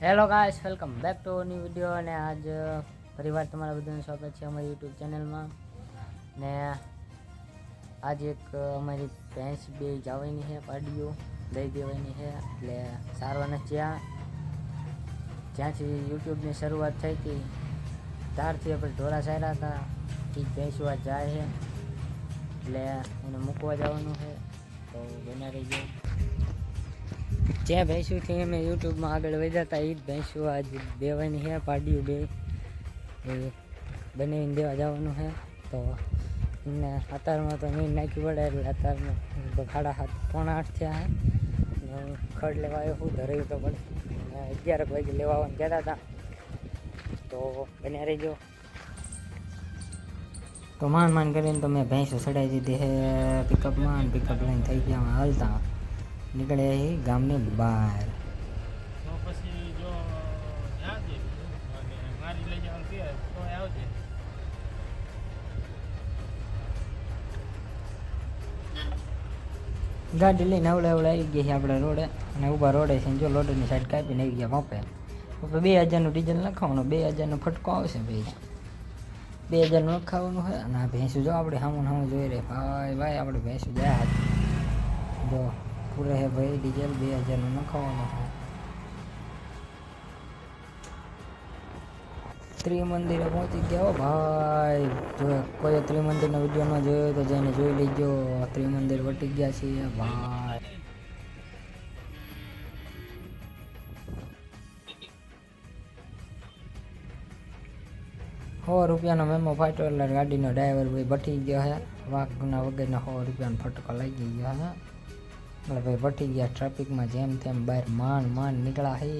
Hello guys, welcome back to new video. અને આજ ફરીવાર તમારા બધાનું સ્વાગત છે અમારી યુટ્યુબ ચેનલમાં. ને આજ એક અમારી ભેંસ બે જવાની છે, પાડીઓ દઈ દેવાની છે. એટલે સારવાને જ્યાંથી યુટ્યુબની શરૂઆત થઈ હતી ત્યારથી આપણે ઢોરા સાર્યા હતા. એ ભેંસો આજ જાય છે એટલે એને મૂકવા જવાનું છે. તો બના રહી જાય. જ્યાં ભેંસુથી અમે યુટ્યુબમાં આગળ વધ્યા હતા એ જ ભેંસો આજ દેવાની છે. પાડીઓ બે એ બનાવીને દેવા જવાનું છે. તો એમને અત્યારમાં તો મેં નાખ્યું પડે એટલે અત્યારમાં 7:30 થયા છે. ખડ લેવા આવ્યો હું ધરાયું તો પડે. 11 વાગે લેવા આવવાનું કહેતા હતા. તો બન્યા રહીજો. તો માંડ કરીને તો મેં ભેંસો ચડાવી દીધી છે પિકઅપમાં. પિકઅપ લઈને થઈ ગયા હાલતા નીકળે ગામની બહાર. ગાડી લઈને અવડે આવી ગઈ છે આપણે રોડે. અને ઊભા રોડે છે. જો લોડરની સાઈડ કાપીને આવી ગયા પંપે. 2000નું ડીઝલ નખાવાનું, 2000નો ફટકો આવશે. 2000નું નખાવાનું છે. અને આ ભેંસું જો આપણે સામું જોઈ રહે. ભાઈ આપણે ભેંસું જાય જો પૂરે હે ભાઈ. ડીઝલ 2000નું નખાવાનું છે. ત્રિમંદિરે પહોંચી ગયા ભાઈ. જો કોઈ ત્રિમંદિરનો વિડીયો ન જોયો તો જઈને જોઈ લેજો. ત્રિમંદિર વટી ગયા છીએ ભાઈ. ₹100નો મેમો ફાટ્યો એટલે ગાડીનો ડ્રાઈવર ભાઈ બટી ગયો છે. વાઘના વગરના ₹100નો ફટકો લાગી ગયો છે. એટલે ભાઈ બટી ગયા ટ્રાફિકમાં. જેમ તેમ બહાર માંડ નીકળ્યા છે.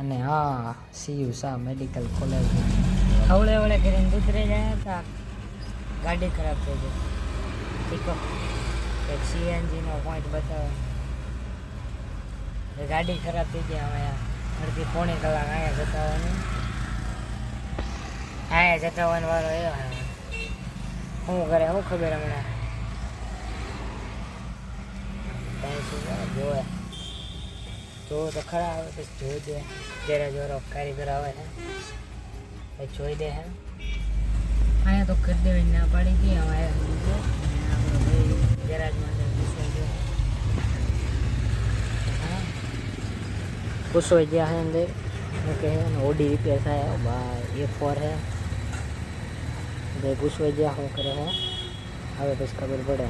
અને આ સીયુ શાહ મેડિકલ કોલેજ હવળે કરીને ગુજરી જાય હતા. ગાડી ખરાબ થઈ ગઈ. પિકઅપ એક સીએનજીનો પોઈન્ટ બતાવે. ગાડી ખરાબ થઈ ગઈ. હવે અડધી પોણી કલાક અહીંયા જતાવવાની. અહીંયા જતાવવાનો વારો એવો શું કરે શું ખબર હમણાં. જોવે જો તો ખરા આવે તો જોઈ દે. જરા જોરો કારીગર આવે છે જોઈ દે હે. અહીંયા તો કરી દેવાની ના પાડી હતી. હવે ગેરાજમાં પૂછો ગયા છે અંદર કે ઓડી રિપેર થાય ભાઈ. A4 હે ભાઈ. પૂછવા ગયા શું કરે છે હવે પછી ખબર પડે.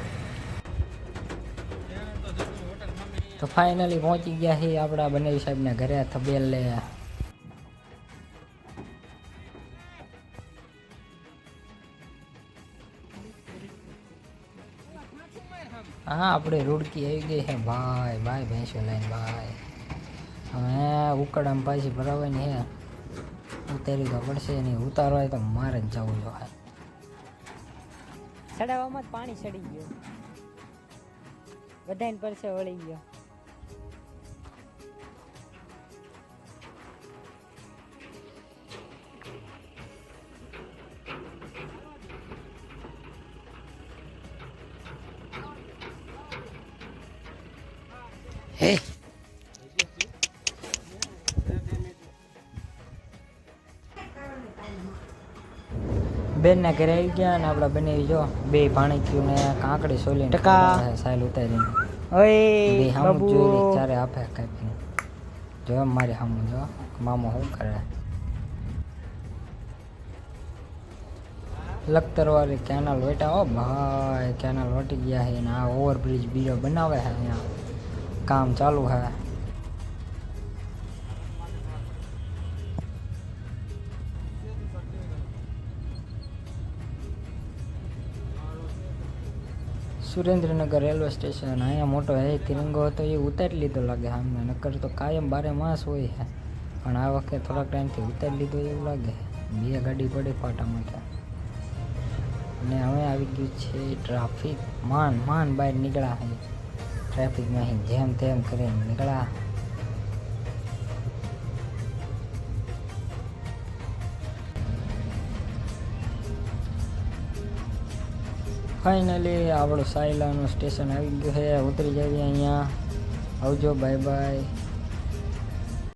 તો ફાઇનલી પહોંચી ગયા છીએ આપણા બનાવી સાહેબના ઘરે. થબેલ લે હા આપણે રૂડકી આવી ગઈ છે ભાઈ. ભેંસો લઈને ભાઈ. હવે ઉકળામાં પાછી ભરાવાની છે. ઉતારી તો પડશે નહીં. ઉતારવાય તો મારે જ જવું જોઈએ. ચડાવવામાં જ પાણી ચડી ગયું. બધાને પરસે વળી ગયો. હે બેન ના ઘરે આવી ગયા. ને આપડા બનાવી જો બે ભાણીક્યું ને કાંકડી સોલી ટકા સાયલ ઉતારીને બે હામું જોઈ ચારે આપે કાપીને. જો મારી હામું જો મામો શું કરે. લખતરવાળી કેનાલ વેટા હો ભાઈ. કેનાલ વટી ગયા છે. ને આ ઓવરબ્રિજ બીજો બનાવે છે. અહીંયા કામ ચાલુ છે. Surendranagar railway station. અહીંયા મોટો હે તિરંગો હતો એ ઉતારી લીધો લાગે સામે. નકર તો કાયમ 12 માસ હોય છે. પણ આ વખતે થોડાક ટાઈમથી ઉતારી લીધો એવું લાગે. બે ગાડી પડી ફાટા માટે. અને હવે આવી ગયું છે ટ્રાફિક. માન બહાર નીકળ્યા છે ટ્રાફિકમાં. અહીં જેમ તેમ કરીને નીકળ્યા. ફાઇનલી આપણું સાયલાનું સ્ટેશન આવી ગયું છે. ઉતરી જઈએ અહીંયા. આવજો, બાય બાય.